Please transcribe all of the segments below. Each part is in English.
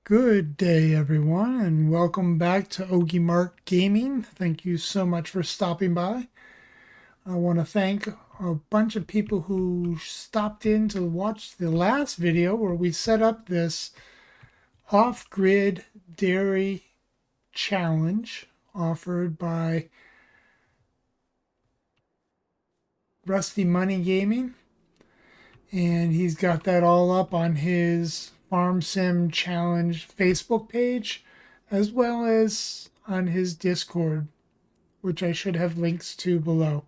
Good day, everyone, and welcome back to Ohgiemart Gaming. Thank you so much for stopping by. I want to thank a bunch of people who stopped in to watch the last video where we set up this off-grid dairy challenge offered by Rusty Money Gaming. And he's got that all up on his Farm Sim Challenge Facebook page, as well as on his Discord, which I should have links to below.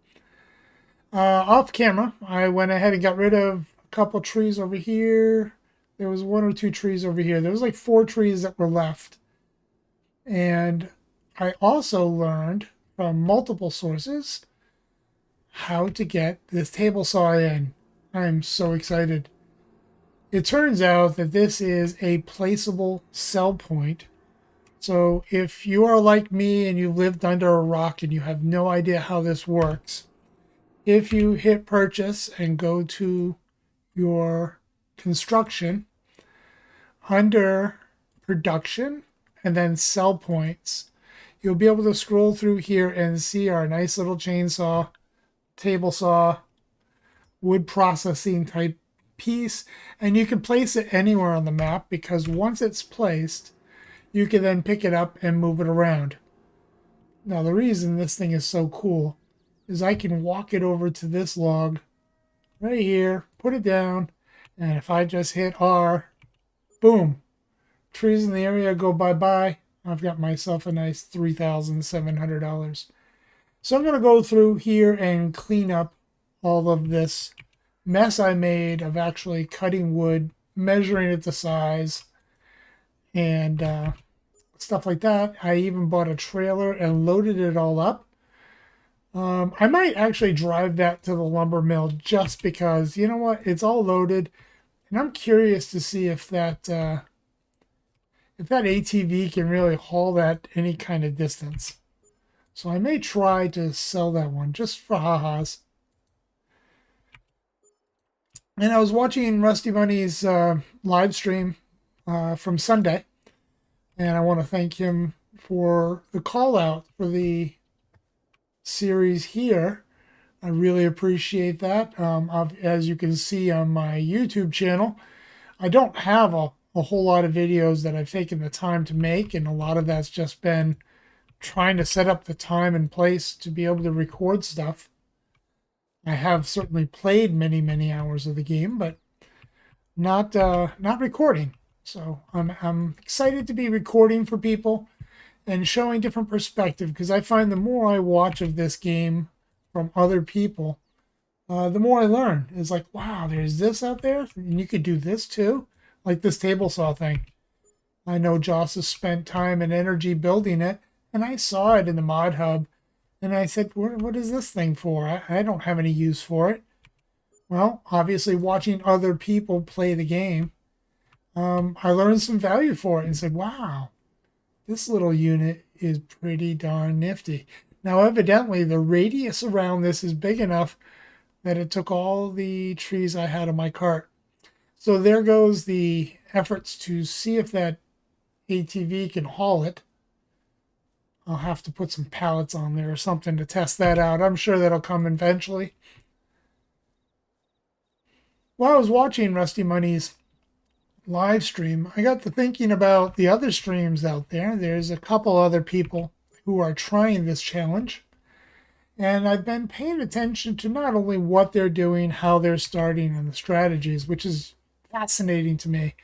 Off camera, I went ahead and got rid of a couple trees over here. There was one or two trees over here. There was like 4 trees that were left. And I also learned from multiple sources how to get this table saw in. I'm so excited. It turns out that this is a placeable sell point. So if you are like me and you lived under a rock and you have no idea how this works, if you hit purchase and go to your construction under production and then sell points, you'll be able to scroll through here and see our nice little chainsaw, table saw, wood processing type piece, and you can place it anywhere on the map because once it's placed, you can then pick it up and move it around. Now, the reason this thing is so cool is I can walk it over to this log right here, put it down, and if I just hit R, boom, trees in the area go bye-bye. I've got myself a nice $3,700. So I'm going to go through here and clean up all of this mess I made of actually cutting wood, measuring it to size, and stuff like that. I even bought a trailer and loaded it all up. I might actually drive that to the lumber mill just because, you know what, it's all loaded, and I'm curious to see if that ATV can really haul that any kind of distance. So I may try to sell that one just for ha-has. And I was watching Rusty Money's live stream from Sunday, and I want to thank him for the call out for the series here. I really appreciate that. As you can see on my YouTube channel, I don't have a whole lot of videos that I've taken the time to make, and a lot of that's just been trying to set up the time and place to be able to record stuff. I have certainly played many hours of the game, but not recording. So I'm excited to be recording for people and showing different perspective, because I find the more I watch of this game from other people, the more I learn. It's like, wow, there's this out there, and you could do this too, like this table saw thing. I know Joss has spent time and energy building it, and I saw it in the mod hub, and I said, what is this thing for? I don't have any use for it. Well, obviously, watching other people play the game, I learned some value for it and said, wow, this little unit is pretty darn nifty. Now, evidently, the radius around this is big enough that it took all the trees I had in my cart. So there goes the efforts to see if that ATV can haul it. I'll have to put some pallets on there or something to test that out. I'm sure that'll come eventually. While I was watching Rusty Money's live stream, I got to thinking about the other streams out there. There's a couple other people who are trying this challenge. And I've been paying attention to not only what they're doing, how they're starting, and the strategies, which is fascinating to me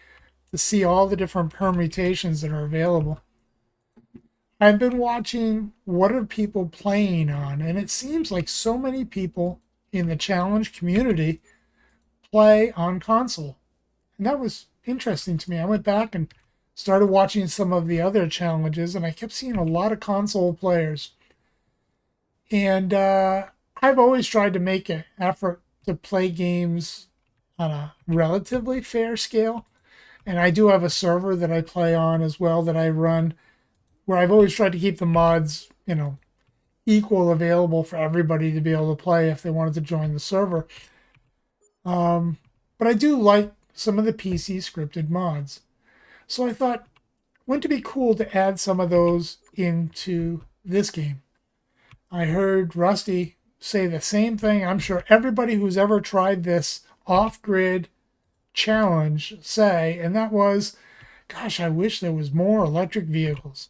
to see all the different permutations that are available. I've been watching what are people playing on, and it seems like so many people in the challenge community play on console. And that was interesting to me. I went back and started watching some of the other challenges, and I kept seeing a lot of console players. And I've always tried to make an effort to play games on a relatively fair scale. And I do have a server that I play on as well that I run, where I've always tried to keep the mods, equal available for everybody to be able to play if they wanted to join the server. But I do like some of the PC scripted mods. So I thought, wouldn't it be cool to add some of those into this game? I heard Rusty say the same thing. I'm sure everybody who's ever tried this off-grid challenge say, and that was, gosh, I wish there was more electric vehicles.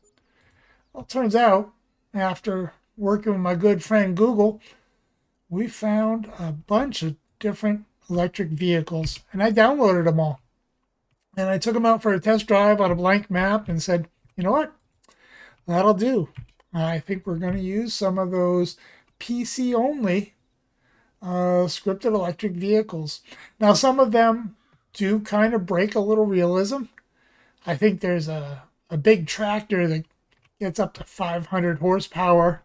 Well, it turns out, after working with my good friend Google, we found a bunch of different electric vehicles, and I downloaded them all. And I took them out for a test drive on a blank map and said, you know what? That'll do. I think we're going to use some of those PC only scripted electric vehicles. Now, some of them do kind of break a little realism. I think there's a big tractor that gets up to 500 horsepower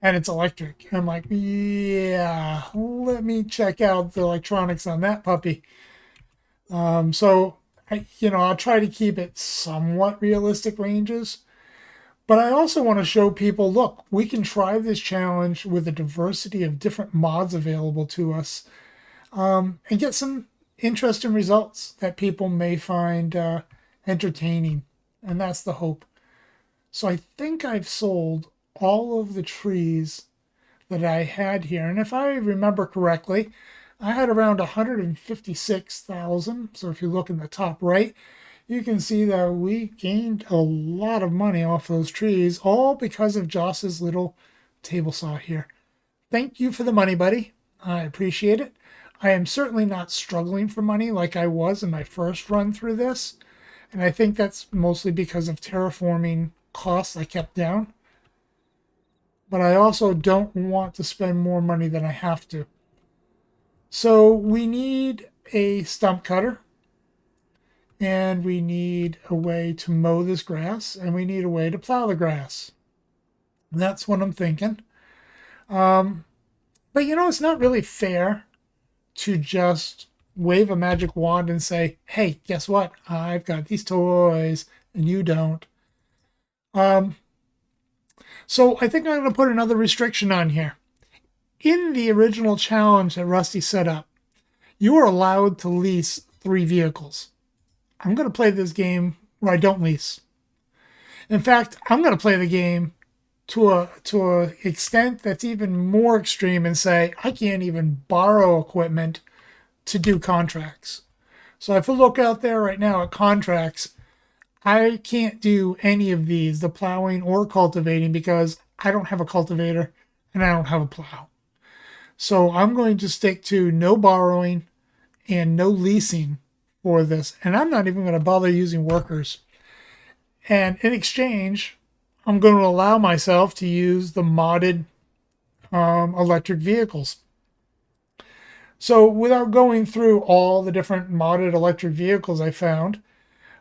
and it's electric. I'm like, yeah, let me check out the electronics on that puppy. So, I'll try to keep it somewhat realistic ranges. But I also want to show people, look, we can try this challenge with a diversity of different mods available to us and get some interesting results that people may find entertaining. And that's the hope. So I think I've sold all of the trees that I had here. And if I remember correctly, I had around 156,000. So if you look in the top right, you can see that we gained a lot of money off those trees, all because of Joss's little table saw here. Thank you for the money, buddy. I appreciate it. I am certainly not struggling for money like I was in my first run through this. And I think that's mostly because of terraforming costs I kept down. But I also don't want to spend more money than I have to. So we need a stump cutter. And we need a way to mow this grass, and we need a way to plow the grass. And that's what I'm thinking. But it's not really fair to just wave a magic wand and say, hey, guess what? I've got these toys and you don't. So I think I'm going to put another restriction on here. In the original challenge that Rusty set up, you are allowed to lease 3 vehicles. I'm going to play this game where I don't lease. In fact, I'm going to play the game to a extent that's even more extreme and say I can't even borrow equipment to do contracts. So if you look out there right now at contracts, I can't do any of these, the plowing or cultivating, because I don't have a cultivator and I don't have a plow. So I'm going to stick to no borrowing and no leasing for this, and I'm not even going to bother using workers. And in exchange, I'm going to allow myself to use the modded electric vehicles. So without going through all the different modded electric vehicles I found,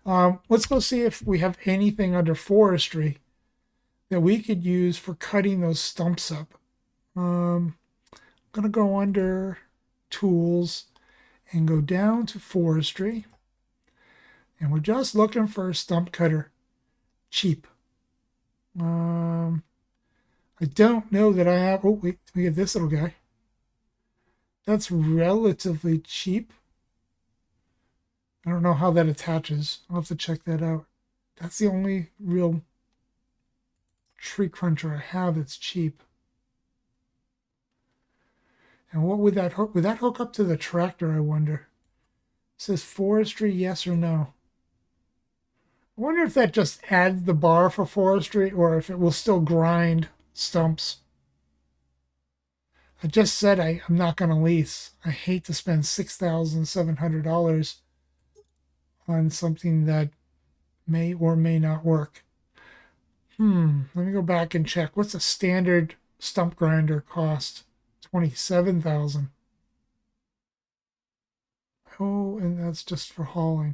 let's go see if we have anything under forestry that we could use for cutting those stumps up. I'm going to go under tools and go down to forestry. And we're just looking for a stump cutter. Cheap. I don't know that I have... Oh, wait. We have this little guy. That's relatively cheap. I don't know how that attaches. I'll have to check that out. That's the only real tree cruncher I have that's cheap. And what would that hook? Would that hook up to the tractor, I wonder? It says forestry, yes or no. I wonder if that just adds the bar for forestry or if it will still grind stumps. I just said I'm not going to lease. I hate to spend $6,700 on something that may or may not work. Let me go back and check. What's a standard stump grinder cost? $27,000. Oh, and that's just for hauling.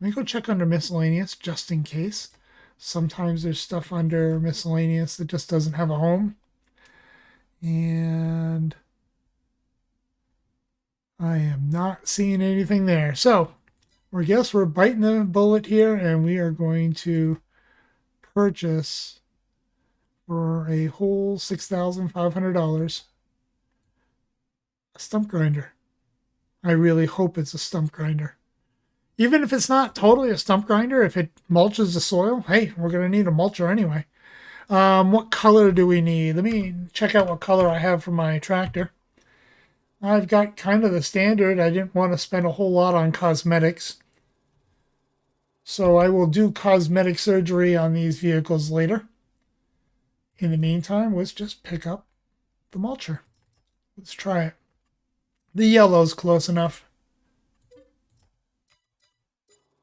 Let me go check under miscellaneous just in case. Sometimes there's stuff under miscellaneous that just doesn't have a home. And I am not seeing anything there. So I guess we're biting the bullet here, and we are going to purchase for a whole $6,500 a stump grinder. I really hope it's a stump grinder. Even if it's not totally a stump grinder, if it mulches the soil, hey, we're going to need a mulcher anyway. What color do we need? Let me check out what color I have for my tractor. I've got kind of the standard. I didn't want to spend a whole lot on cosmetics. So I will do cosmetic surgery on these vehicles later. In the meantime, let's just pick up the mulcher. Let's try it. The yellow's close enough.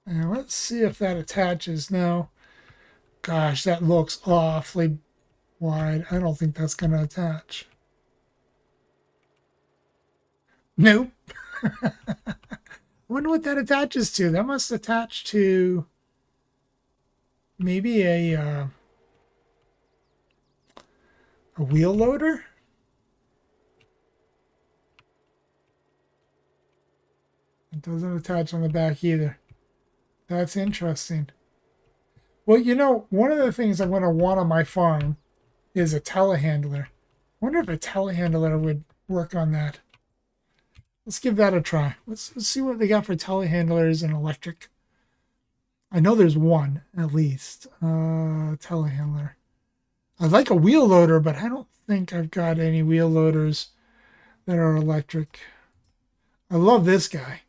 And let's see if that attaches now. Gosh, that looks awfully wide. I don't think that's going to attach. Nope. Wonder what that attaches to. That must attach to maybe a wheel loader. It doesn't attach on the back either. That's interesting. Well, you know, one of the things I'm going to want on my farm is a telehandler. I wonder if a telehandler would work on that. Let's give that a try. Let's see what they got for telehandlers and electric. I know there's one, at least. Telehandler. I'd like a wheel loader, but I don't think I've got any wheel loaders that are electric. I love this guy.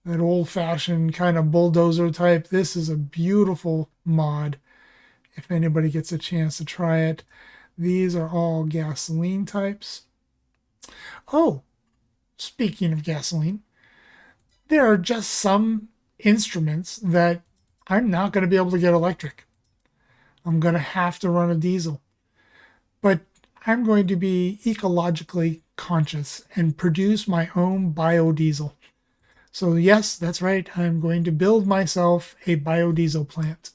That old-fashioned kind of bulldozer type. This is a beautiful mod. If anybody gets a chance to try it. These are all gasoline types. Oh, speaking of gasoline, there are just some instruments that I'm not going to be able to get electric. I'm going to have to run a diesel. But I'm going to be ecologically conscious and produce my own biodiesel. So yes, that's right. I'm going to build myself a biodiesel plant.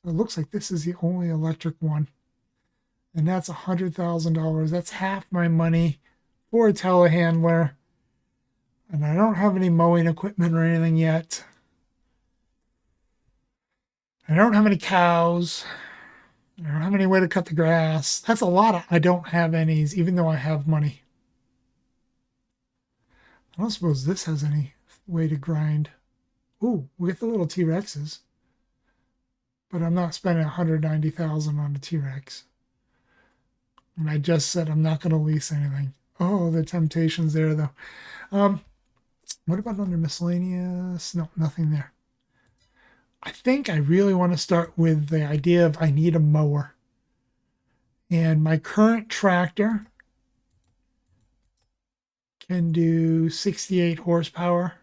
It looks like this is the only electric one. And that's $100,000. That's half my money for a telehandler. And I don't have any mowing equipment or anything yet. I don't have any cows. I don't have any way to cut the grass. That's a lot of I don't have any's, even though I have money. I don't suppose this has any way to grind. Ooh, we get the little T-Rexes. But I'm not spending $190,000 on a T-Rex. And I just said I'm not going to lease anything. Oh, the temptation's there, though. What about under miscellaneous? No, nothing there. I think I really want to start with the idea of I need a mower. And my current tractor can do 68 horsepower.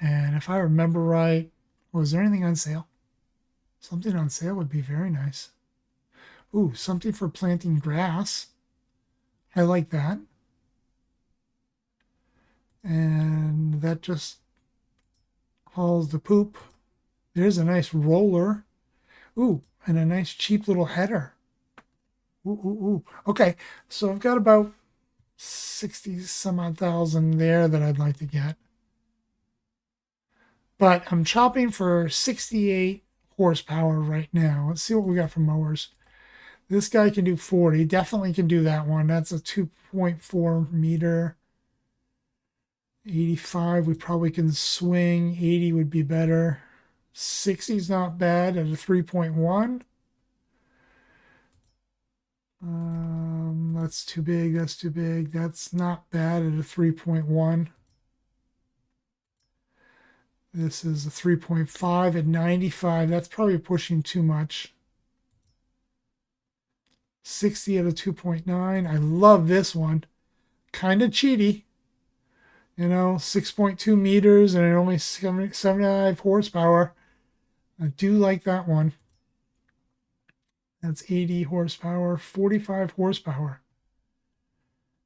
And if I remember right, was there anything on sale? Something on sale would be very nice. Ooh, something for planting grass. I like that. And that just hauls the poop. There's a nice roller. Ooh, and a nice cheap little header. Ooh, ooh, ooh. Okay, so I've got about 60 some odd thousand there that I'd like to get. But I'm chopping for 68 horsepower right now. Let's see what we got for mowers. This guy can do 40. Definitely can do that one. That's a 2.4 meter. 85 we probably can swing. 80 would be better. 60 is not bad at a 3.1. That's too big. That's too big. That's not bad at a 3.1. This is a 3.5 at 95. That's probably pushing too much. 60 at a 2.9. I love this one. Kind of cheaty. You know, 6.2 meters and only 75 horsepower. I do like that one. That's 80 horsepower, 45 horsepower.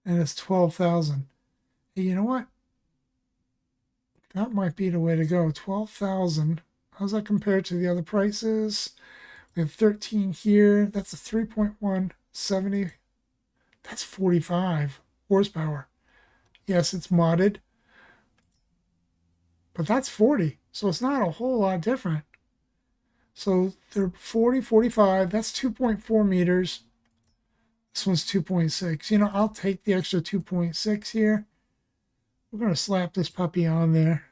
And it's 12,000. Hey, you know what? That might be the way to go. 12,000. How's that compared to the other prices? We have 13 here. That's a 3.1, 70. That's 45 horsepower. Yes, it's modded. But that's 40. So it's not a whole lot different. So they're 40, 45. That's 2.4 meters. This one's 2.6. You know, I'll take the extra 2.6 here. We're going to slap this puppy on there.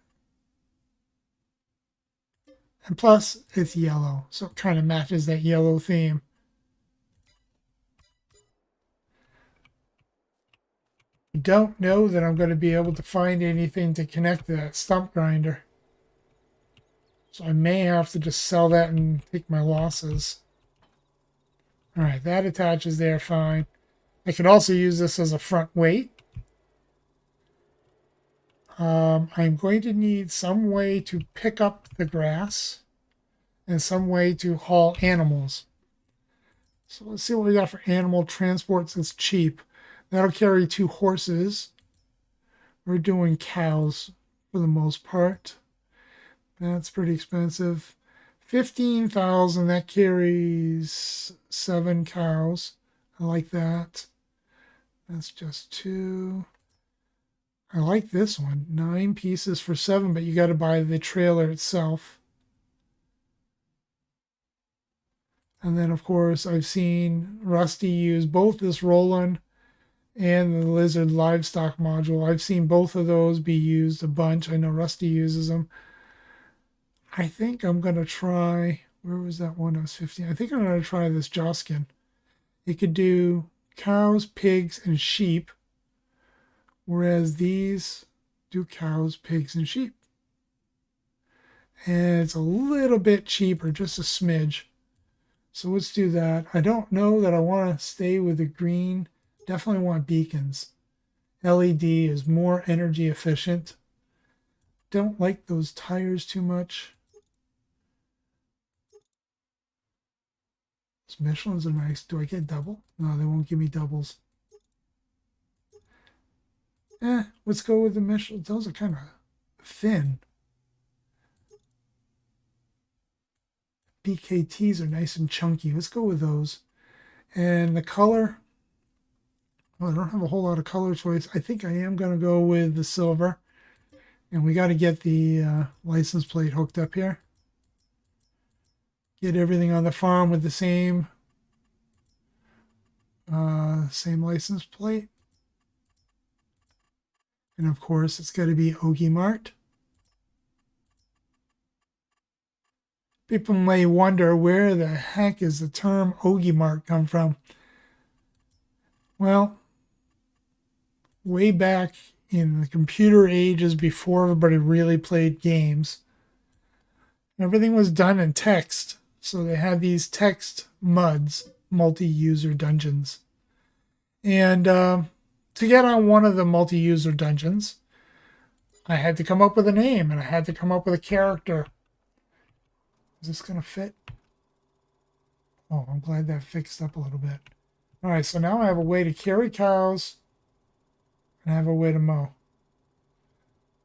And plus, it's yellow, so it kind of matches that yellow theme. I don't know that I'm going to be able to find anything to connect to that stump grinder. So I may have to just sell that and take my losses. All right, that attaches there fine. I could also use this as a front weight. I'm going to need some way to pick up the grass and some way to haul animals. So let's see what we got for animal transports that's cheap. That'll carry 2 horses. We're doing cows for the most part. That's pretty expensive. 15,000, that carries 7 cows. I like that. That's just 2. I like this one. 9 pieces for 7, but you got to buy the trailer itself. And then, of course, I've seen Rusty use both this Roland and the Lizard livestock module. I've seen both of those be used a bunch. I know Rusty uses them. I think I'm going to try, where was that one? I was 15. I think I'm going to try this Joskin. It could do cows, pigs, and sheep, whereas these do cows, pigs, and sheep. And it's a little bit cheaper, just a smidge. So let's do that. I don't know that I want to stay with the green. Definitely want beacons. LED is more energy efficient. Don't like those tires too much. Those Michelins are nice. Do I get double? No, they won't give me doubles. Let's go with the Michelin. Those are kind of thin. BKTs are nice and chunky. Let's go with those. And the color, well, I don't have a whole lot of color choice. I think I am going to go with the silver. And we got to get the license plate hooked up here. Get everything on the farm with the same license plate. And of course, it's got to be Ohgiemart. People may wonder, where the heck is the term Ohgiemart come from? Well, way back in the computer ages before everybody really played games, everything was done in text. So they had these text MUDs, multi-user dungeons. And to get on one of the multi-user dungeons, I had to come up with a name and I had to come up with a character. Is this going to fit? Oh, I'm glad that fixed up a little bit. All right, so now I have a way to carry cows and I have a way to mow.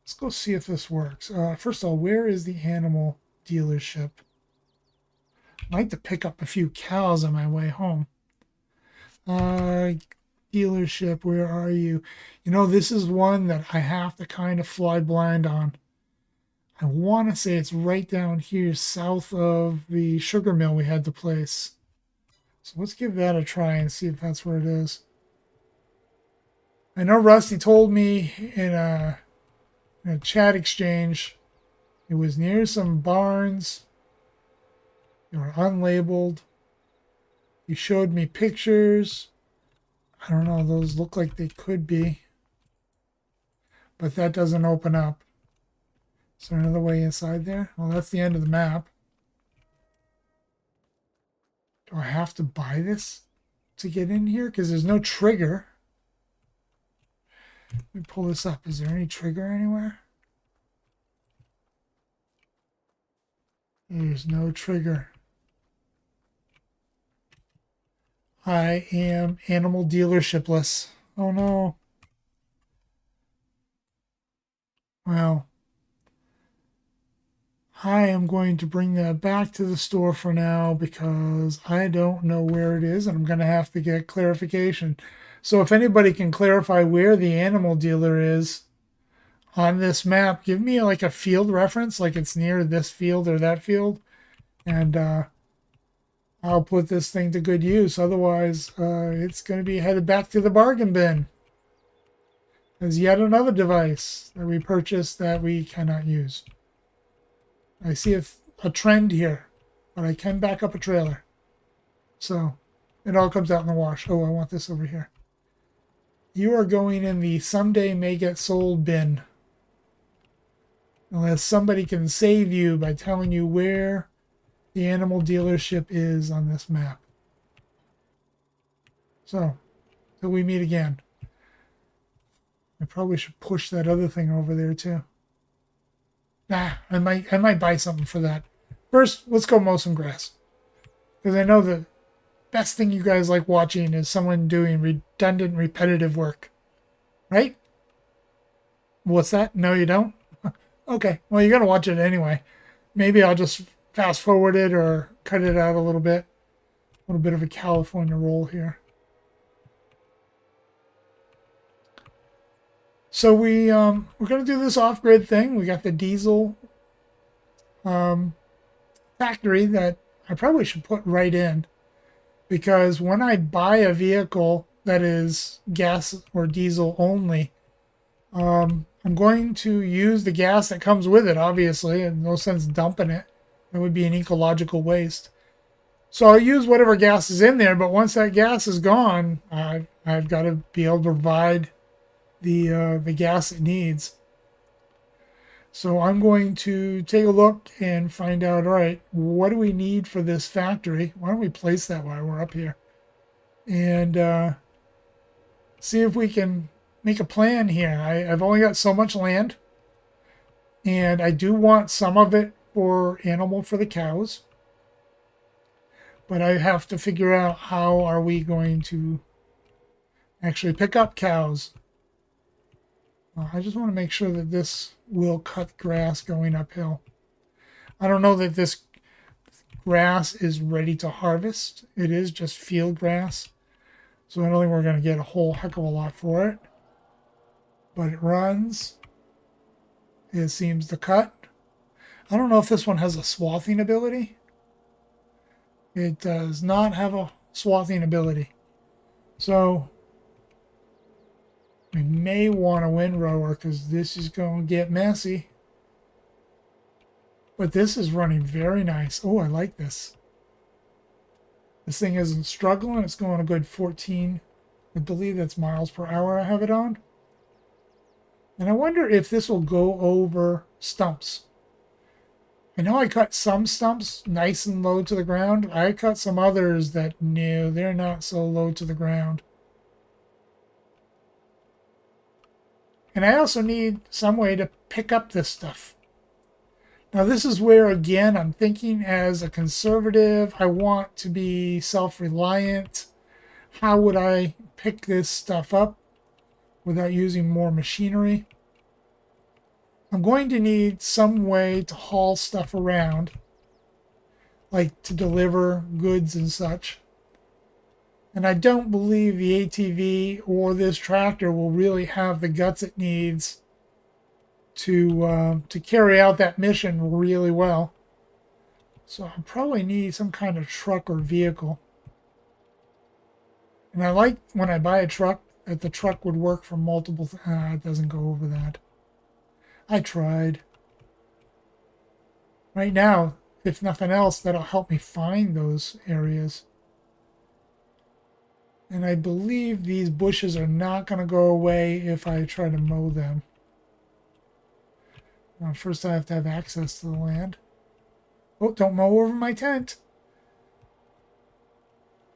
Let's go see if this works. First of all, where is the animal dealership? I'd like to pick up a few cows on my way home. Dealership, where are you? You know, this is one that I have to kind of fly blind on. I want to say it's right down here south of the sugar mill we had to place. So let's give that a try and see if that's where it is. I know Rusty told me in a chat exchange it was near some barns. They were unlabeled. He showed me pictures. I don't know, those look like they could be. But that doesn't open up. Is there another way inside there? Well, that's the end of the map. Do I have to buy this to get in here? Because there's no trigger. Let me pull this up. Is there any trigger anywhere? There's no trigger. I am animal dealershipless. Oh no. Well, I am going to bring that back to the store for now because I don't know where it is and I'm going to have to get clarification. So if anybody can clarify where the animal dealer is on this map, give me like a field reference, like it's near this field or that field, and I'll put this thing to good use. Otherwise, it's going to be headed back to the bargain bin as yet another device that we purchased that we cannot use. I see a trend here, but I can back up a trailer. So it all comes out in the wash. Oh, I want this over here. You are going in the someday may get sold bin. Unless somebody can save you by telling you where the animal dealership is on this map. So, till we meet again. I probably should push that other thing over there too. Nah, I might buy something for that. First, let's go mow some grass. Because I know the best thing you guys like watching is someone doing redundant, repetitive work. Right? What's that? No, you don't? Okay, well, you're going to watch it anyway. Maybe I'll just fast forward it or cut it out a little bit. A little bit of a California roll here. So we're going to do this off-grid thing. We got the diesel factory that I probably should put right in, because when I buy a vehicle that is gas or diesel only, I'm going to use the gas that comes with it, obviously, and no sense dumping it. That would be an ecological waste. So I'll use whatever gas is in there, but once that gas is gone, I've got to be able to provide the gas it needs. So I'm going to take a look and find out, all right, what do we need for this factory? Why don't we place that while we're up here? And see if we can make a plan here. I've only got so much land, and I do want some of it for animal for the cows. But I have to figure out how are we going to actually pick up cows. I just want to make sure that this will cut grass going uphill. I don't know that this grass is ready to harvest. It is just field grass. So I don't think we're going to get a whole heck of a lot for it. But it runs. It seems to cut. I don't know if this one has a swathing ability. It does not have a swathing ability. So we may want a windrower because this is going to get messy. But this is running very nice. Oh, I like this. This thing isn't struggling. It's going a good 14. I believe that's miles per hour I have it on. And I wonder if this will go over stumps. I know I cut some stumps nice and low to the ground. I cut some others that, no, they're not so low to the ground. And I also need some way to pick up this stuff. Now this is where, again, I'm thinking as a conservative, I want to be self-reliant. How would I pick this stuff up without using more machinery? I'm going to need some way to haul stuff around, like to deliver goods and such. And I don't believe the ATV or this tractor will really have the guts it needs to carry out that mission really well. So I probably need some kind of truck or vehicle. And I like when I buy a truck that the truck would work for multiple. It doesn't go over that. I tried. Right now, if nothing else, that'll help me find those areas. And I believe these bushes are not going to go away if I try to mow them. Well, first I have to have access to the land. Oh, don't mow over my tent.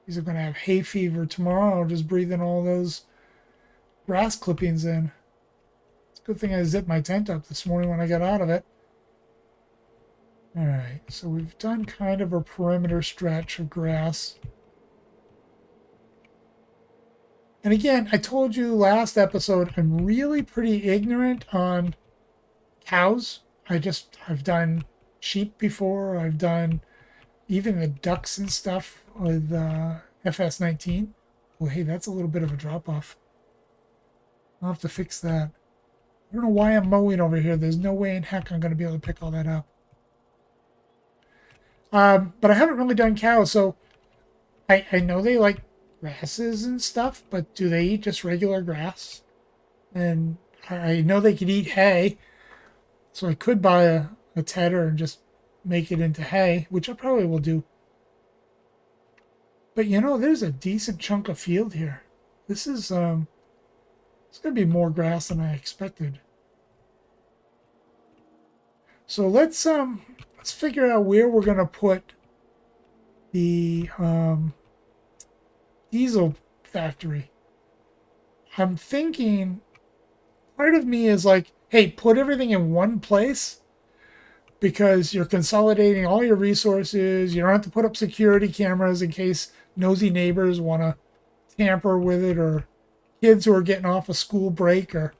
These are going to have hay fever tomorrow. I'll just breathe in all those grass clippings in. It's a good thing I zipped my tent up this morning when I got out of it. Alright, so we've done kind of a perimeter stretch of grass. And again, I told you last episode, I'm really pretty ignorant on cows. I've done sheep before. I've done even the ducks and stuff with FS19. Well, hey, that's a little bit of a drop-off. I'll have to fix that. I don't know why I'm mowing over here. There's no way in heck I'm going to be able to pick all that up. But I haven't really done cows, so I know they like grasses and stuff, but do they eat just regular grass? And I know they could eat hay, so I could buy a tedder and just make it into hay, which I probably will do. But you know, there's a decent chunk of field here. This is it's gonna be more grass than I expected. So let's figure out where we're gonna put the diesel factory. I'm thinking part of me is like, hey, put everything in one place because you're consolidating all your resources. You don't have to put up security cameras in case nosy neighbors want to tamper with it, or kids who are getting off a school break or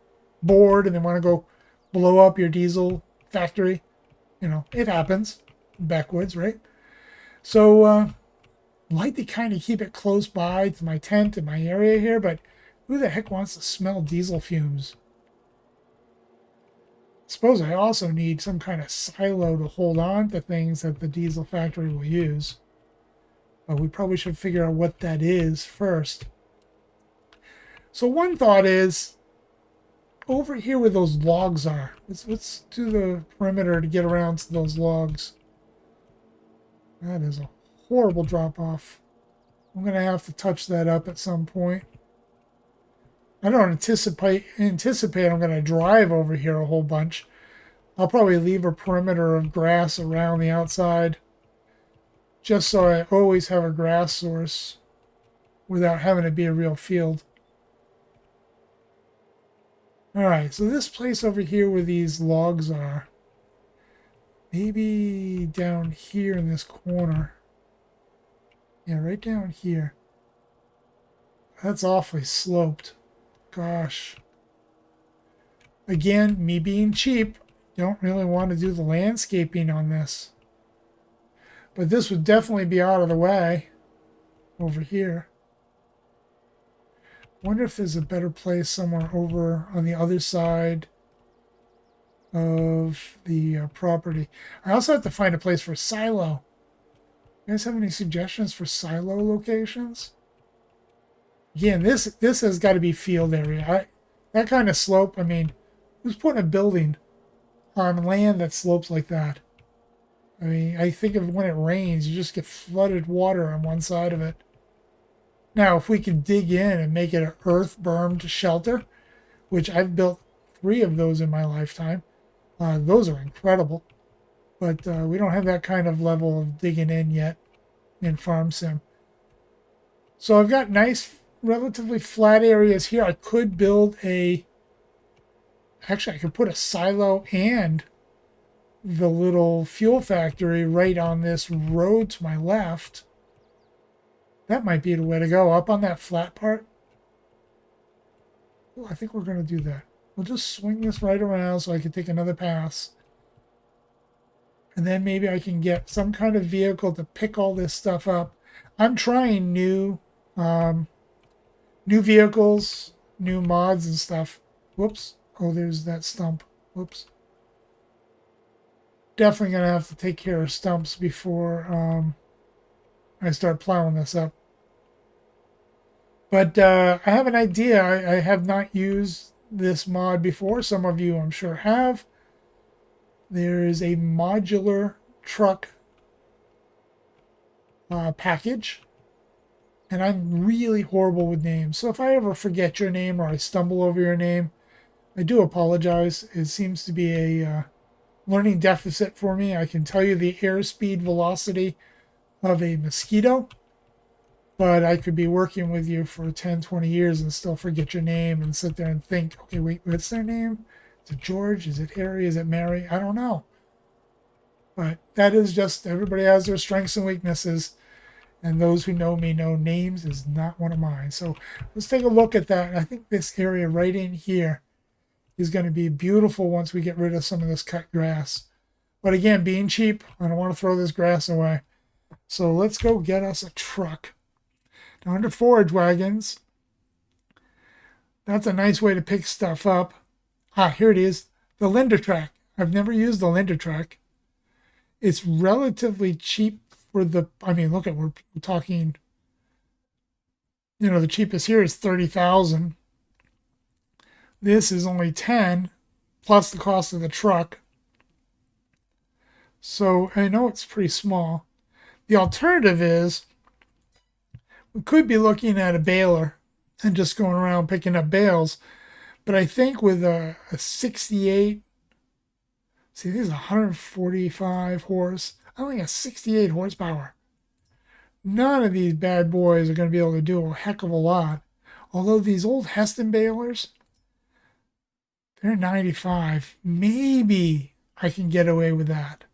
bored and they want to go blow up your diesel factory. You know, it happens in backwoods, right? So I like to kind of keep it close by to my tent and my area here, but who the heck wants to smell diesel fumes? I suppose I also need some kind of silo to hold on to things that the diesel factory will use. But we probably should figure out what that is first. So one thought is, over here where those logs are, let's do the perimeter to get around to those logs. That is a horrible drop off. I'm going to have to touch that up at some point. I don't anticipate I'm going to drive over here a whole bunch. I'll probably leave a perimeter of grass around the outside just so I always have a grass source without having to be a real field. All right, so this place over here where these logs are, maybe down here in this corner. Yeah, right down here. That's awfully sloped. Gosh. Again, me being cheap, don't really want to do the landscaping on this. But this would definitely be out of the way over here. Wonder if there's a better place somewhere over on the other side of the property. I also have to find a place for silo. You guys have any suggestions for silo locations? Again, this has got to be field area. That kind of slope, I mean, who's putting a building on land that slopes like that? I mean, I think of when it rains, you just get flooded water on one side of it. Now, if we can dig in and make it an earth bermed shelter, which I've built 3 of those in my lifetime, those are incredible. But we don't have that kind of level of digging in yet in Farm Sim. So I've got nice, relatively flat areas here. I could build actually, I could put a silo and the little fuel factory right on this road to my left. That might be the way to go, up on that flat part. Well, I think we're going to do that. We'll just swing this right around so I can take another pass. And then maybe I can get some kind of vehicle to pick all this stuff up. I'm trying new vehicles, new mods and stuff. Whoops. Oh, there's that stump. Whoops. Definitely going to have to take care of stumps before I start plowing this up. But I have an idea. I have not used this mod before. Some of you, I'm sure, have. There is a modular truck package. And I'm really horrible with names. So if I ever forget your name or I stumble over your name, I do apologize. It seems to be a learning deficit for me. I can tell you the airspeed velocity of a mosquito, but I could be working with you for 10, 20 years and still forget your name and sit there and think, okay, wait, what's their name? Is it George? Is it Harry? Is it Mary? I don't know. But that is just, everybody has their strengths and weaknesses. And those who know me know names is not one of mine. So let's take a look at that. I think this area right in here is going to be beautiful once we get rid of some of this cut grass. But again, being cheap, I don't want to throw this grass away. So let's go get us a truck. Now under forage wagons, that's a nice way to pick stuff up. Here it is. The Linder Track. I've never used the Linder Track. It's relatively cheap for the, I mean, look at, we're talking, the cheapest here is 30,000. This is only 10 plus the cost of the truck. So I know it's pretty small. The alternative is we could be looking at a baler and just going around picking up bales. But I think with a 68, see, this is 145 horse. I only got 68 horsepower. None of these bad boys are going to be able to do a heck of a lot. Although these old Heston balers, they're 95. Maybe I can get away with that.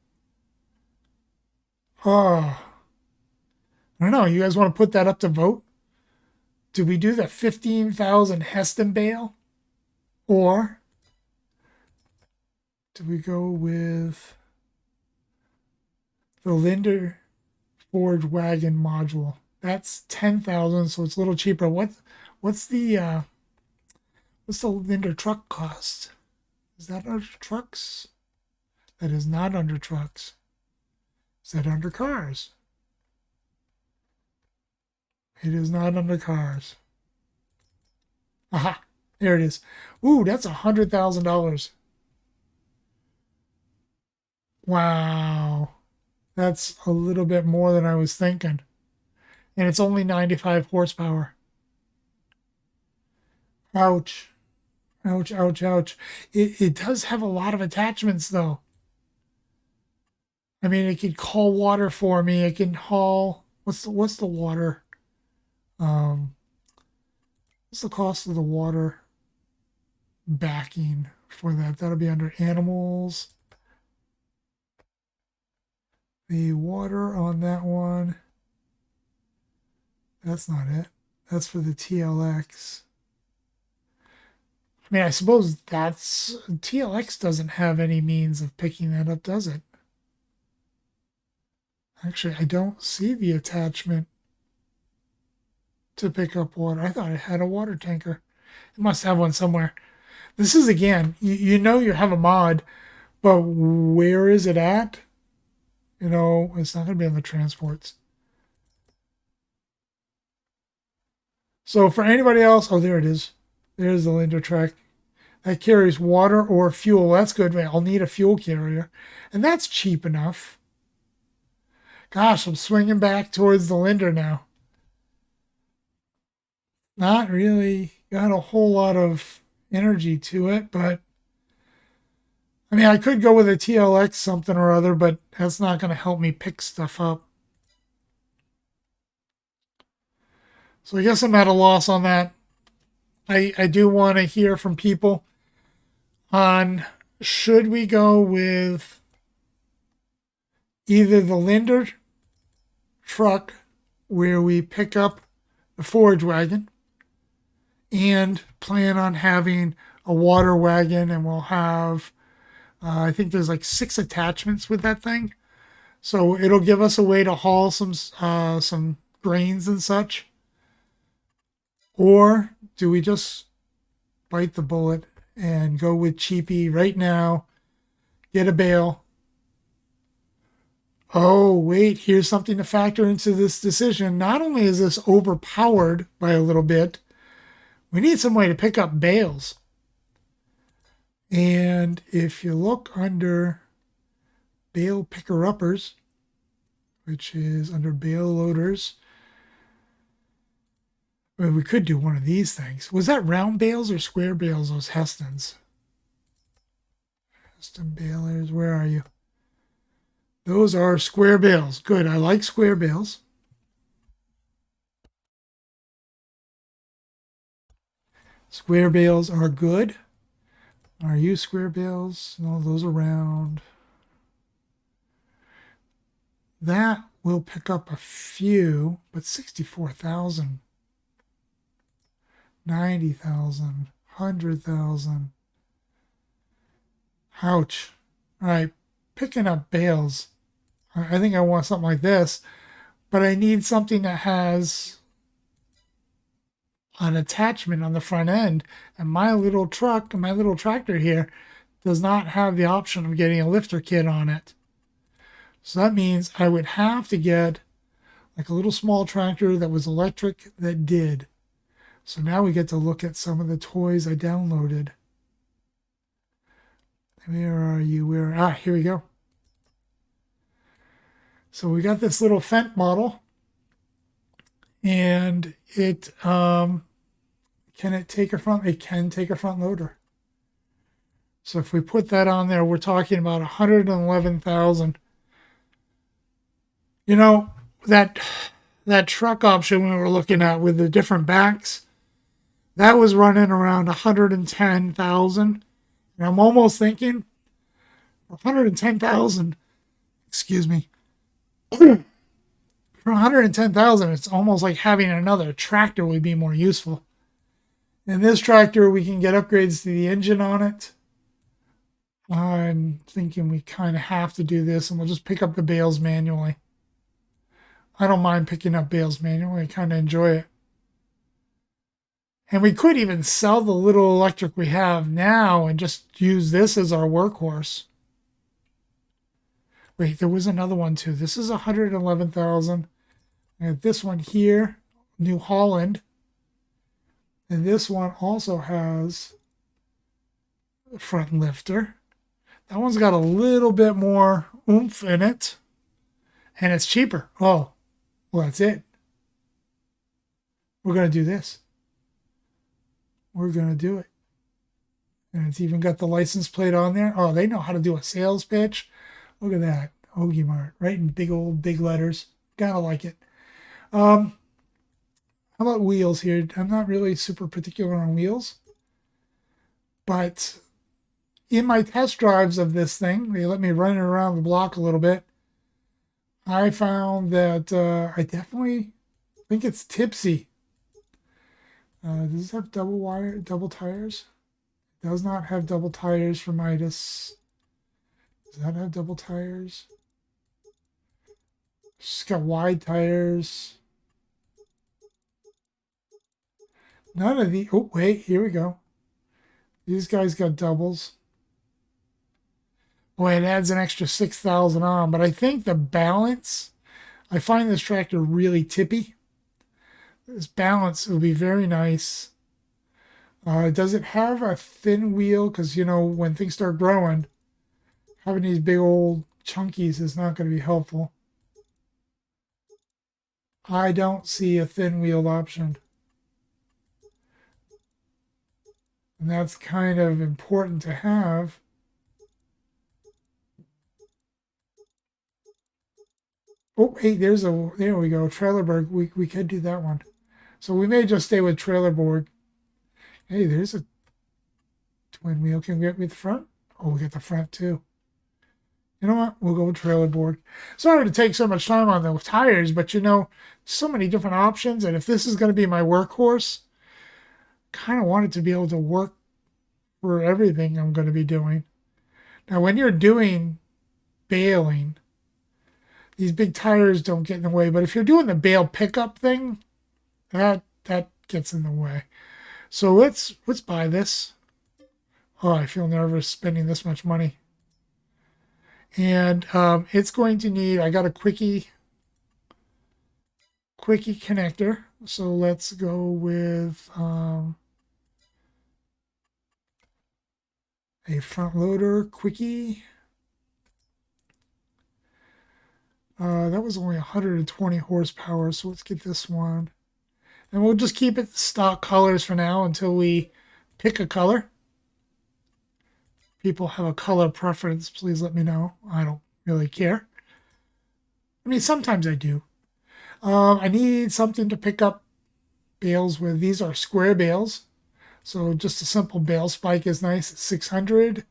Oh, I don't know. You guys want to put that up to vote? Do we do the 15,000 Heston bale? Or do we go with the Linder Forge wagon module? That's 10,000, so it's a little cheaper. What's the Linder truck cost? Is that under trucks? That is not under trucks. Is that under cars? It is not under cars. Aha, there it is. Ooh, that's $100,000. Wow, that's a little bit more than I was thinking. And it's only 95 horsepower. Ouch. Ouch, ouch, ouch. It does have a lot of attachments though. I mean, it can haul water for me. It can haul what's the water? Um, what's the cost of the water backing for that? That'll be under animals. The water on that one. That's not it. That's for the TLX. I mean, I suppose that's TLX doesn't have any means of picking that up, does it? Actually, I don't see the attachment to pick up water. I thought it had a water tanker. It must have one somewhere. This is, again, you know you have a mod, but where is it at? You know, it's not going to be on the transports. So for anybody else, oh, there it is. There's the Linder track. That carries water or fuel. That's good. I'll need a fuel carrier. And that's cheap enough. Gosh, I'm swinging back towards the Linder now. Not really got a whole lot of energy to it, but I mean, I could go with a TLX something or other, but that's not going to help me pick stuff up. So I guess I'm at a loss on that. I do want to hear from people on should we go with either the Linder truck where we pick up the forage wagon and plan on having a water wagon, and we'll have I think there's like 6 attachments with that thing, so it'll give us a way to haul some grains and such. Or do we just bite the bullet and go with cheapy right now, get a bale? Oh, wait, here's something to factor into this decision. Not only is this overpowered by a little bit, we need some way to pick up bales. And if you look under bale picker-uppers, which is under bale loaders, I mean, we could do one of these things. Was that round bales or square bales, those Hestons? Heston balers, where are you? Those are square bales. Good, I like square bales. Square bales are good. Are you square bales? No, those are round. That will pick up a few, but 64,000. 90,000, 100,000. Ouch. All right, picking up bales. I think I want something like this, but I need something that has an attachment on the front end. And my little truck, my little tractor here, does not have the option of getting a lifter kit on it. So that means I would have to get like a little small tractor that was electric that did. So now we get to look at some of the toys I downloaded. Where are you? Here we go. So we got this little Fendt model, and it can it take a front? It can take a front loader. So if we put that on there, we're talking about 111,000. You know, that truck option we were looking at with the different backs, that was running around 110,000. And I'm almost thinking 110,000, excuse me. For 110,000, it's almost like having another tractor would be more useful. In this tractor, we can get upgrades to the engine on it. I'm thinking we kind of have to do this, and we'll just pick up the bales manually. I don't mind picking up bales manually. I kind of enjoy it. And we could even sell the little electric we have now and just use this as our workhorse. Wait, there was another one too. This is 111,000. And this one here, New Holland. And this one also has a front lifter. That one's got a little bit more oomph in it. And it's cheaper. Oh, well, that's it. We're going to do this. We're going to do it. And it's even got the license plate on there. Oh, they know how to do a sales pitch. Look at that. Ohgiemart, right in big letters. Gotta like it. How about wheels here? I'm not really super particular on wheels. But in my test drives of this thing, they let me run it around the block a little bit. I found that I definitely think it's tipsy. Does this have double tires? It does not have double tires for Midas. Does that have double tires? It's got wide tires. None of the... Oh, wait, here we go. These guys got doubles. Boy, it adds an extra 6,000 on, but I think the balance... I find this tractor really tippy. This balance will be very nice. Does it have a thin wheel? Because, you know, when things start growing, having these big old chunkies is not going to be helpful. I don't see a thin wheel option. And that's kind of important to have. Oh, hey, there we go, Trailerberg. We could do that one. So we may just stay with Trailerborg. Hey, there's a twin wheel. Can we get with the front? Oh, we get the front too. You know what? We'll go with Trailerborg. Sorry to take so much time on the tires, but you know, so many different options. And if this is going to be my workhorse, kind of want it to be able to work for everything I'm going to be doing. Now, when you're doing baling, these big tires don't get in the way. But if you're doing the bale pickup thing, that gets in the way. So let's buy this. Oh, I feel nervous spending this much money. And it's going to need, I got a quickie connector. So let's go with a front loader quickie. That was only 120 horsepower, so let's get this one. And we'll just keep it stock colors for now until we pick a color. People have a color preference, please let me know. I don't really care. I mean, sometimes I do. I need something to pick up bales with. These are square bales. So just a simple bale spike is nice at 600.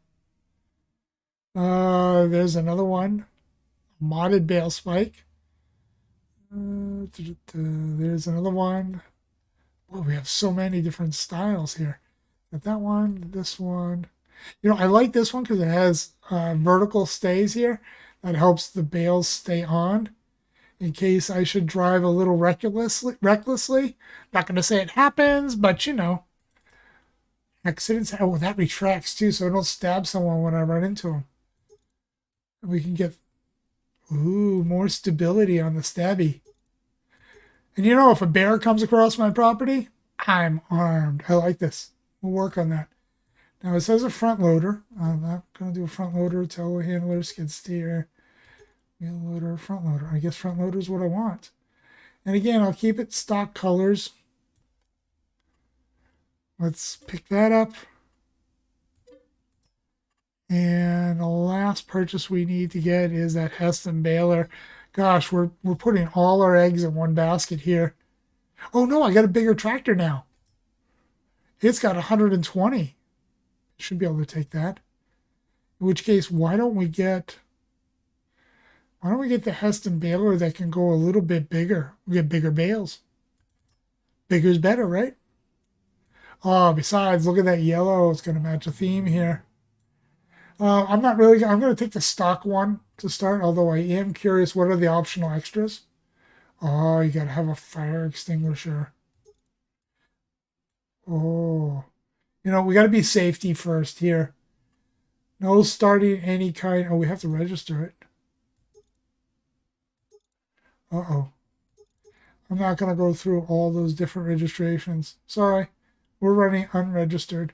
There's another one. Modded bale spike. There's another one. Well, we have so many different styles here. Got that one, this one. You know, I like this one because it has vertical stays here. That helps the bales stay on in case I should drive a little recklessly. Not going to say it happens, but you know. Accidents. Oh, that retracts too, so I don't stab someone when I run into them. We can get, ooh, more stability on the stabby. And you know, if a bear comes across my property, I'm armed. I like this. We'll work on that. Now it says a front loader. I'm not going to do a front loader, telehandler, skid steer. Wheel loader, front loader. I guess front loader is what I want. And again, I'll keep it stock colors. Let's pick that up. And the last purchase we need to get is that Heston baler. Gosh, we're putting all our eggs in one basket here. Oh no, I got a bigger tractor now. It's got 120. Should be able to take that. In which case, why don't we get the Heston baler that can go a little bit bigger? We get bigger bales. Bigger is better, right? Oh, besides, look at that yellow. It's going to match a theme here. I'm going to take the stock one to start, although I am curious, what are the optional extras? Oh, you got to have a fire extinguisher. Oh, we got to be safety first here. No starting any kind. Oh, we have to register it. Uh-oh. I'm not going to go through all those different registrations. Sorry. We're running unregistered.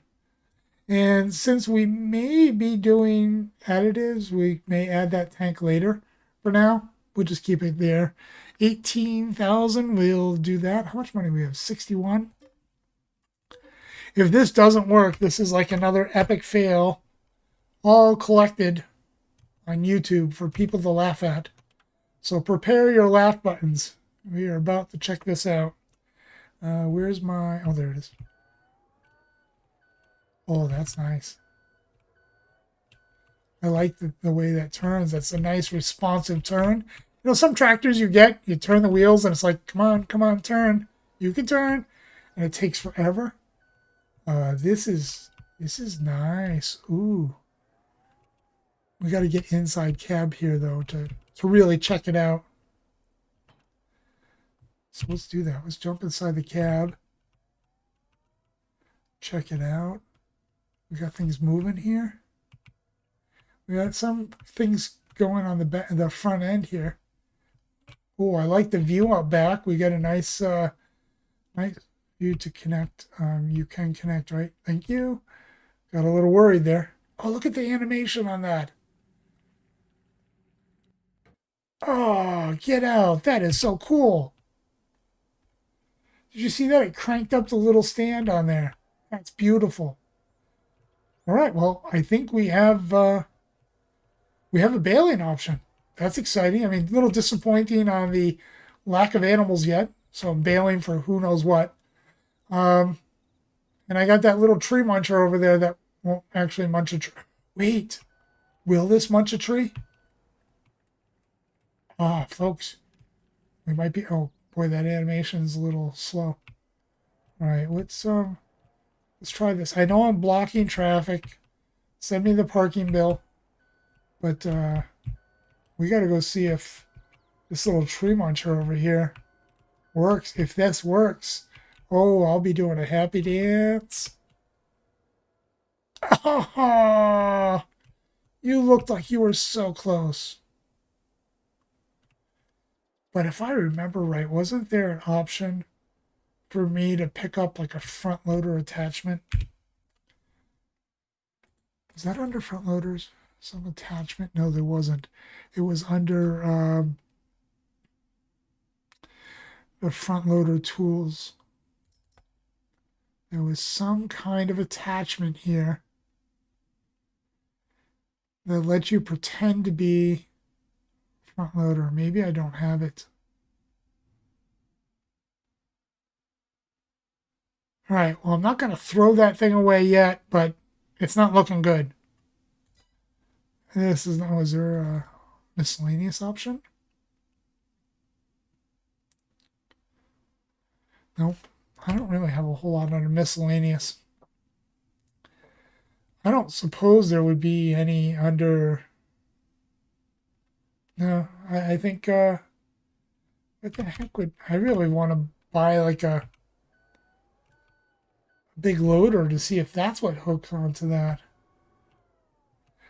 And since we may be doing additives, we may add that tank later. For now, we'll just keep it there. 18,000, we'll do that. How much money we have? 61. If this doesn't work, this is like another epic fail, all collected on YouTube for people to laugh at. So prepare your laugh buttons. We are about to check this out. Where's my... Oh, there it is. Oh, that's nice. I like the way that turns. That's a nice responsive turn. Some tractors you turn the wheels and it's like, come on, turn. You can turn. And it takes forever. This is nice. Ooh. We got to get inside cab here, though, to really check it out. So let's do that. Let's jump inside the cab. Check it out. We got things moving here. We got some things going on the front end here. Oh, I like the view out back. We got a nice view to connect. You can connect, right? Thank you. Got a little worried there. Oh, look at the animation on that. Oh, get out. That is so cool. Did you see that? It cranked up the little stand on there. That's beautiful. All right, well, I think we have a baling option. That's exciting. I mean, a little disappointing on the lack of animals yet. So I'm baling for who knows what. And I got that little tree muncher over there that won't actually munch a tree. Wait, will this munch a tree? Ah, folks, we might be... Oh, boy, that animation's a little slow. All right, let's try this. I know I'm blocking traffic. Send me the parking bill. But we got to go see if this little tree muncher over here works. If this works, oh, I'll be doing a happy dance. Oh, you looked like you were so close. But if I remember right, wasn't there an option for me to pick up like a front loader attachment? Was that under front loaders? Some attachment? No, there wasn't. It was under the front loader tools. There was some kind of attachment here that lets you pretend to be front loader. Maybe I don't have it. All right, well, I'm not going to throw that thing away yet, but it's not looking good. This is not... Was there a miscellaneous option? Nope. I don't really have a whole lot under miscellaneous. I don't suppose there would be any under... No, I think... what the heck would... I really want to buy like a big loader to see if that's what hooks onto that.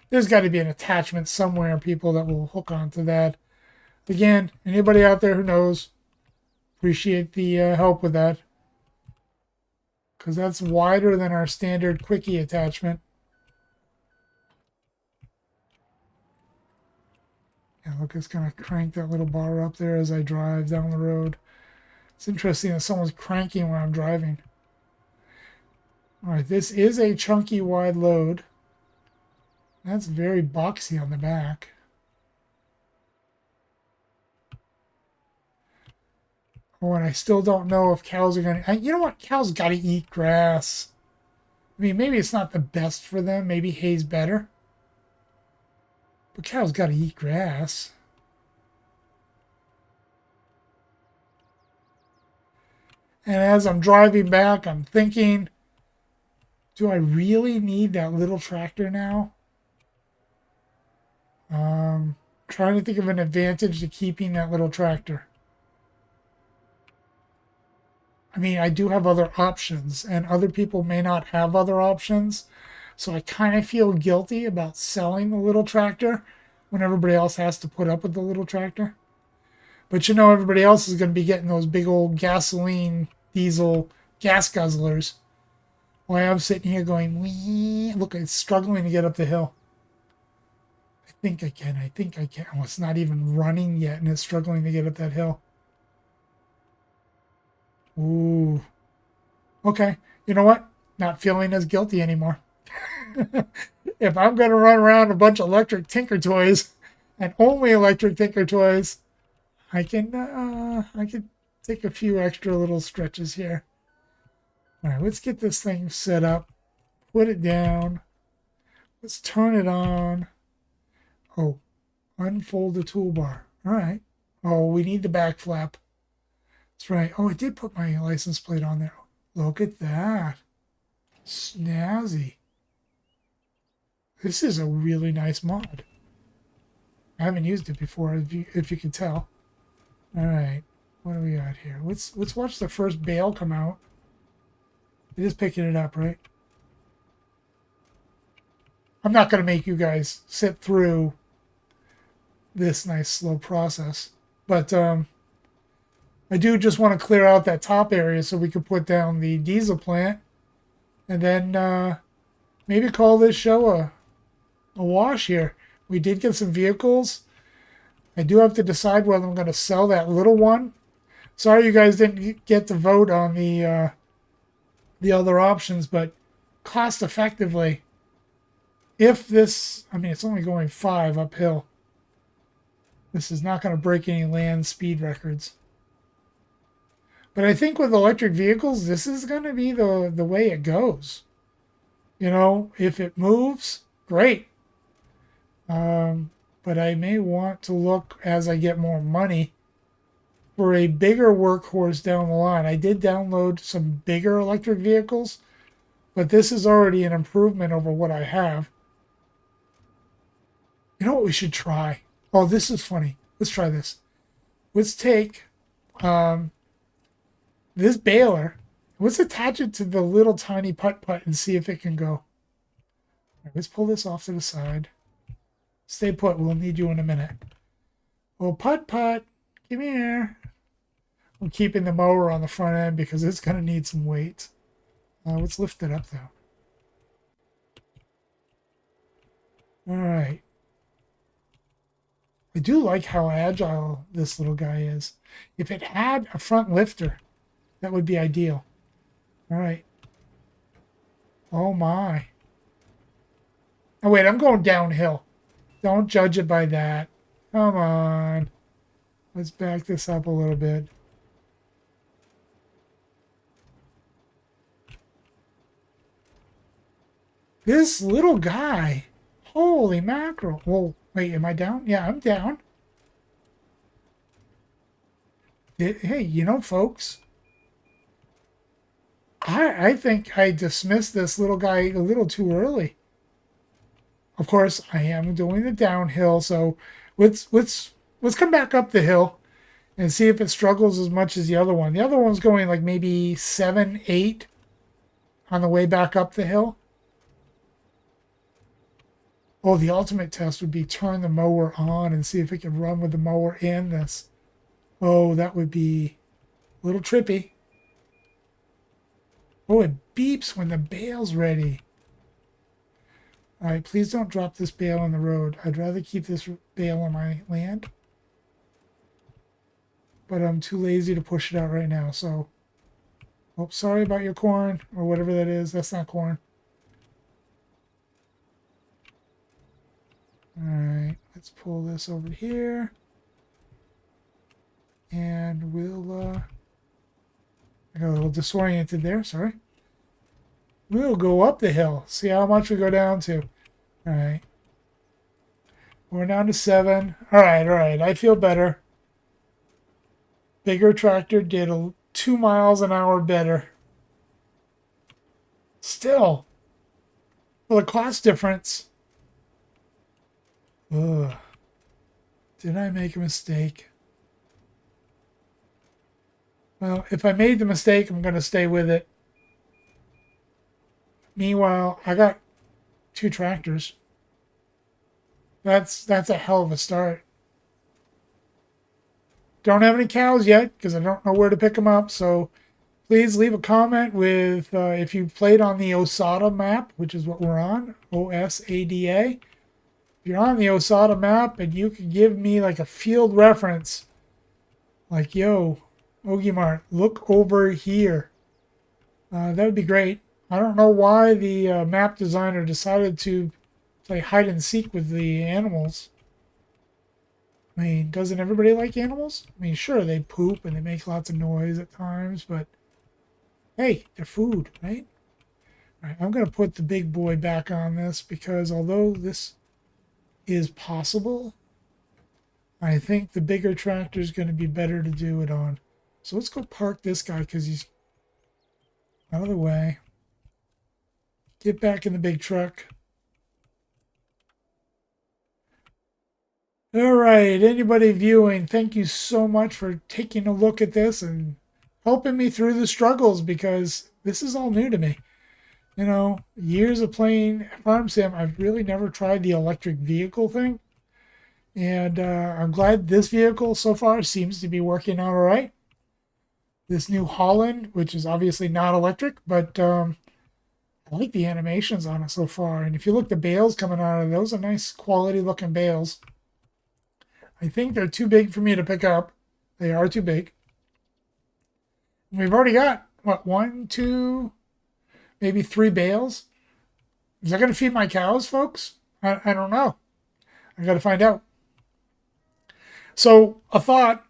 There's got to be an attachment somewhere, people, that will hook onto that. Again, anybody out there who knows, appreciate the help with that. Because that's wider than our standard quickie attachment. Yeah, Look, it's going to crank that little bar up there as I drive down the road. It's interesting that someone's cranking when I'm driving. All right, this is a chunky wide load. That's very boxy on the back. Oh, and I still don't know if cows are going to... You know what? Cows got to eat grass. I mean, maybe it's not the best for them. Maybe hay's better. But cows got to eat grass. And as I'm driving back, I'm thinking, do I really need that little tractor now? Trying to think of an advantage to keeping that little tractor. I mean, I do have other options, and other people may not have other options. So I kind of feel guilty about selling the little tractor when everybody else has to put up with the little tractor. But you know, everybody else is going to be getting those big old gasoline, diesel gas guzzlers. While I'm sitting here going, wee, look, it's struggling to get up the hill. I think I can. Oh, it's not even running yet, and it's struggling to get up that hill. Ooh. Okay. You know what? Not feeling as guilty anymore. If I'm going to run around a bunch of electric Tinker Toys and only electric Tinker Toys, I can take a few extra little stretches here. All right, let's get this thing set up. Put it down. Let's turn it on. Oh, unfold the toolbar. All right. Oh, we need the back flap. That's right. Oh, I did put my license plate on there. Look at that. Snazzy. This is a really nice mod. I haven't used it before, if you can tell. All right. What do we got here? Let's watch the first bale come out. It is picking it up, right? I'm not going to make you guys sit through this nice slow process, but I do just want to clear out that top area so we could put down the diesel plant, and then maybe call this show a wash here. We did get some vehicles. I do have to decide whether I'm going to sell that little one. Sorry you guys didn't get to vote on the other options, but cost effectively, if this, I mean, it's only going 5 uphill. This is not going to break any land speed records. But I think with electric vehicles, this is going to be the way it goes. You know, if it moves, great. But I may want to look as I get more money for a bigger workhorse down the line. I did download some bigger electric vehicles, but this is already an improvement over what I have. You know what we should try? Oh, this is funny. Let's try this. Let's take this baler. Let's attach it to the little tiny putt-putt and see if it can go. Right, let's pull this off to the side. Stay put. We'll need you in a minute. Oh, putt-putt. Come here. I'm keeping the mower on the front end because it's going to need some weight. Let's lift it up, though. All right. I do like how agile this little guy is. If it had a front lifter, that would be ideal. All right. Oh, my. Oh, wait, I'm going downhill. Don't judge it by that. Come on. Let's back this up a little bit. This little guy. Holy mackerel. Whoa, wait, am I down? Yeah, I'm down. Hey, you know, folks, I think I dismissed this little guy a little too early. Of course, I am doing the downhill, so let's come back up the hill and see if it struggles as much as the other one. The other one's going like maybe 7, 8 on the way back up the hill. Oh, the ultimate test would be turn the mower on and see if it can run with the mower and this. Oh, that would be a little trippy. Oh, it beeps when the bale's ready. All right, please don't drop this bale on the road. I'd rather keep this bale on my land. But I'm too lazy to push it out right now, so... Oh, sorry about your corn, or whatever that is. That's not corn. Alright, let's pull this over here. And we'll, I got a little disoriented there, sorry. We'll go up the hill, see how much we go down to. Alright. We're down to 7. Alright, I feel better. Bigger tractor did 2 miles an hour better. Still, for the cost difference. Ugh. Did I make a mistake? Well, if I made the mistake, I'm going to stay with it. Meanwhile, I got 2 tractors. That's a hell of a start. Don't have any cows yet because I don't know where to pick them up. So please leave a comment with if you've played on the OSADA map, which is what we're on, OSADA. If you're on the OSADA map and you can give me like a field reference, like, yo, Ohgiemart, look over here. That would be great. I don't know why the map designer decided to play hide and seek with the animals. I mean, doesn't everybody like animals? I mean, sure, they poop and they make lots of noise at times, but hey, they're food, right? All right, I'm going to put the big boy back on this because although this is possible, I think the bigger tractor is going to be better to do it on. So let's go park this guy because he's out of the way. Get back in the big truck. All right, anybody viewing, thank you so much for taking a look at this and helping me through the struggles because this is all new to me. You know, years of playing Farm Sim, I've really never tried the electric vehicle thing. And I'm glad this vehicle so far seems to be working out all right. This New Holland, which is obviously not electric, but I like the animations on it so far. And if you look, the bales coming out of those are nice quality looking bales. I think they're too big for me to pick up. They are too big. We've already got, what, 1, 2, maybe 3 bales? Is that going to feed my cows, folks? I don't know. I got to find out. So, a thought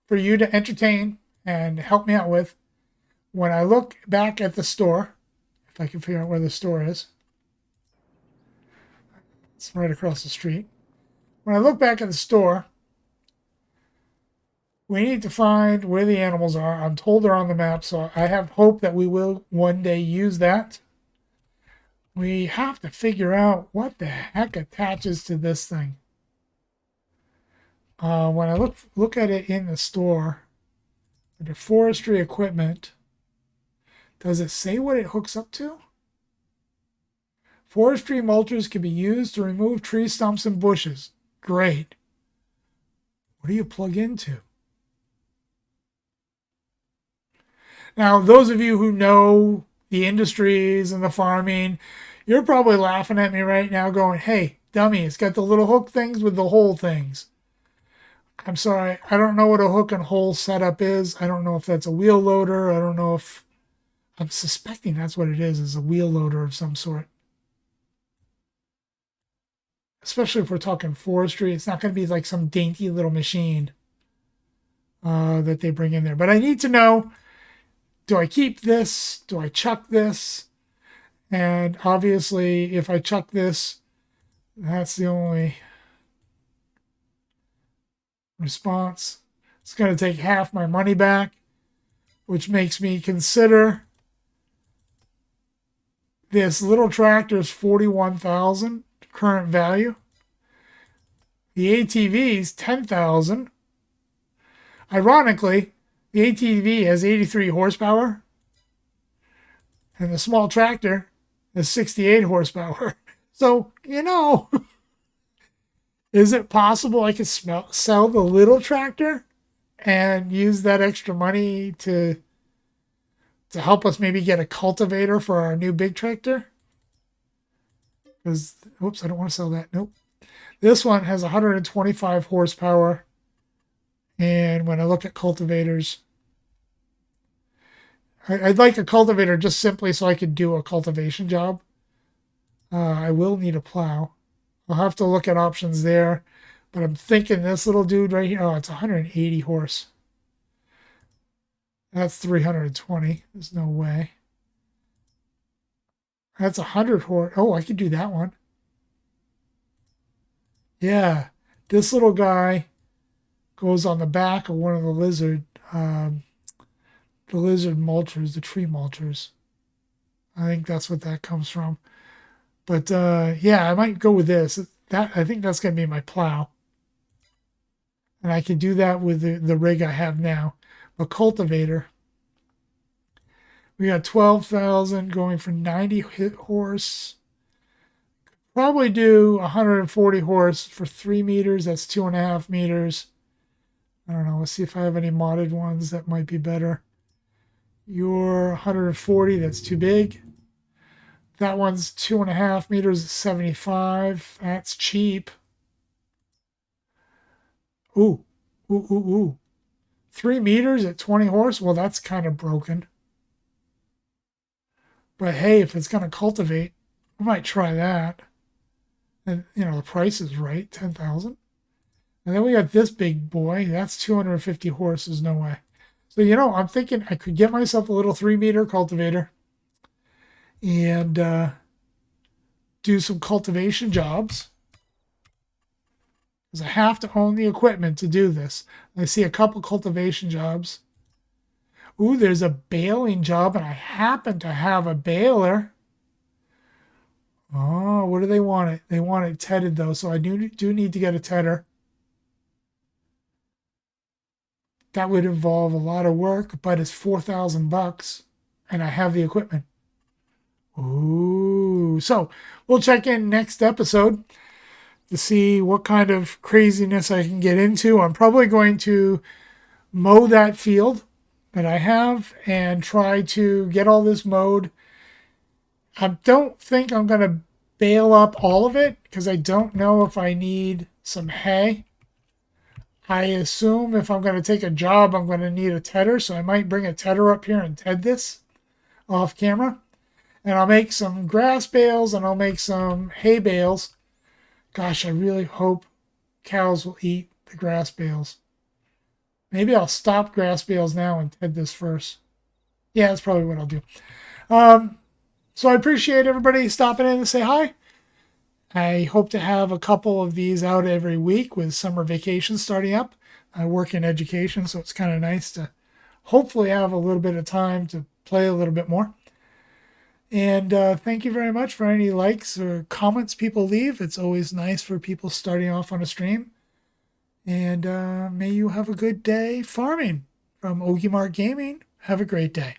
for you to entertain and help me out with. When I look back at the store, if I can figure out where the store is. It's right across the street. When I look back at the store, we need to find where the animals are. I'm told they're on the map, so I have hope that we will one day use that. We have to figure out what the heck attaches to this thing. When I look at it in the store, under forestry equipment, does it say what it hooks up to? Forestry mulchers can be used to remove tree stumps and bushes. Great. What do you plug into? Now, those of you who know the industries and the farming, you're probably laughing at me right now going, hey, dummy, it's got the little hook things with the hole things. I'm sorry, I don't know what a hook and hole setup is. I don't know if that's a wheel loader. I don't know if... I'm suspecting that's what it is a wheel loader of some sort. Especially if we're talking forestry, it's not going to be like some dainty little machine that they bring in there. But I need to know, do I keep this? Do I chuck this? And obviously, if I chuck this, that's the only response. It's going to take half my money back, which makes me consider this little tractor's $41,000 current value. The ATV's $10,000. Ironically, the ATV has 83 horsepower, and the small tractor has 68 horsepower. So, you know, is it possible I could sell the little tractor and use that extra money to help us maybe get a cultivator for our new big tractor? Because, oops, I don't want to sell that. Nope. This one has 125 horsepower. And when I look at cultivators, I'd like a cultivator just simply so I could do a cultivation job. I will need a plow. I'll have to look at options there. But I'm thinking this little dude right here, oh, it's 180 horse. That's 320. There's no way. That's 100 horse. Oh, I could do that one. Yeah. This little guy goes on the back of one of the lizard mulchers, the tree mulchers. I think that's what that comes from. But yeah, I might go with this. I think that's going to be my plow. And I can do that with the rig I have now. A cultivator. We got 12,000 going for 90 horse. Probably do 140 horse for 3 meters. That's 2.5 meters. I don't know. Let's see if I have any modded ones that might be better. Your 140, that's too big. That one's 2.5 meters at 75. That's cheap. Ooh, ooh, ooh, ooh. 3 meters at 20 horse? Well, that's kind of broken. But hey, if it's going to cultivate, I might try that. And, the price is right, 10,000. And then we got this big boy. That's 250 horses, no way. So, I'm thinking I could get myself a little 3-meter cultivator and do some cultivation jobs. Because I have to own the equipment to do this. I see a couple cultivation jobs. Ooh, there's a baling job, and I happen to have a baler. Oh, what do they want it? They want it tedded, though, so I do need to get a tedder. That would involve a lot of work, but it's $4,000, and I have the equipment. Ooh, so we'll check in next episode to see what kind of craziness I can get into. I'm probably going to mow that field that I have and try to get all this mowed. I don't think I'm going to bale up all of it because I don't know if I need some hay. I assume if I'm going to take a job, I'm going to need a tedder, so I might bring a tedder up here and ted this off camera. And I'll make some grass bales and I'll make some hay bales. Gosh, I really hope cows will eat the grass bales. Maybe I'll stop grass bales now and ted this first. Yeah, that's probably what I'll do. So I appreciate everybody stopping in to say hi. I hope to have a couple of these out every week with summer vacation starting up. I work in education, so it's kind of nice to hopefully have a little bit of time to play a little bit more. And thank you very much for any likes or comments people leave. It's always nice for people starting off on a stream. And may you have a good day farming. From Ohgiemart Gaming, have a great day.